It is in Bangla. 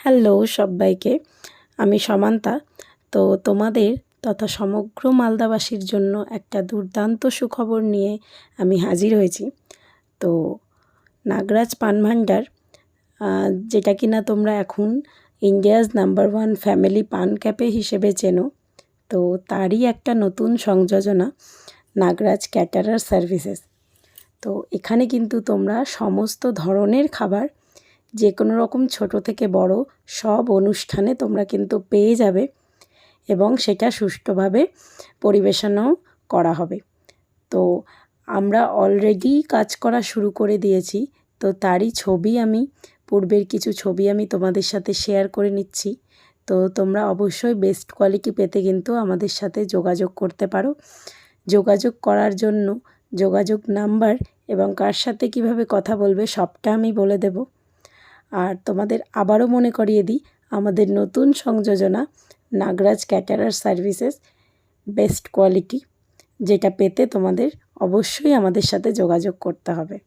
হ্যালো সব্বাইকে, আমি সমান্তা। তো তোমাদের তথা সমগ্র মালদাবাসীর জন্য একটা দুর্দান্ত সুখবর নিয়ে আমি হাজির হয়েছি। তো নাগরাজ পান ভান্ডার, যেটা কিনা তোমরা এখন ইন্ডিয়াজ নাম্বার 1 ফ্যামিলি পান ক্যাফে হিসেবে চেনো, তো তারই একটা নতুন সংযোজনা নাগরাজ ক্যাটারার সার্ভিসেস। তো এখানে কিন্তু তোমরা সমস্ত ধরনের খাবার, যে কোনো রকম ছোট থেকে বড় সব অনুষ্ঠানে তোমরা কিন্তু পেয়ে যাবে এবং সেটা সুষ্ঠুভাবে পরিবেশনও করা হবে। তো আমরা অলরেডি কাজ করা শুরু করে দিয়েছি। তো তারই পূর্বের কিছু ছবি আমি তোমাদের সাথে শেয়ার করে নিচ্ছি। তো তোমরা অবশ্যই বেস্ট কোয়ালিটি পেতে কিন্তু আমাদের সাথে যোগাযোগ করতে পারো। যোগাযোগ করার জন্য যোগাযোগ নাম্বার এবং কার সাথে কিভাবে কথা বলবে সবটা আমি বলে দেব। আর তোমাদের আবারও মনে করিয়ে দিই, আমাদের নতুন সংযোজনা Nagaraj caterer services best quality, যেটা পেতে তোমাদের অবশ্যই আমাদের সাথে যোগাযোগ করতে হবে।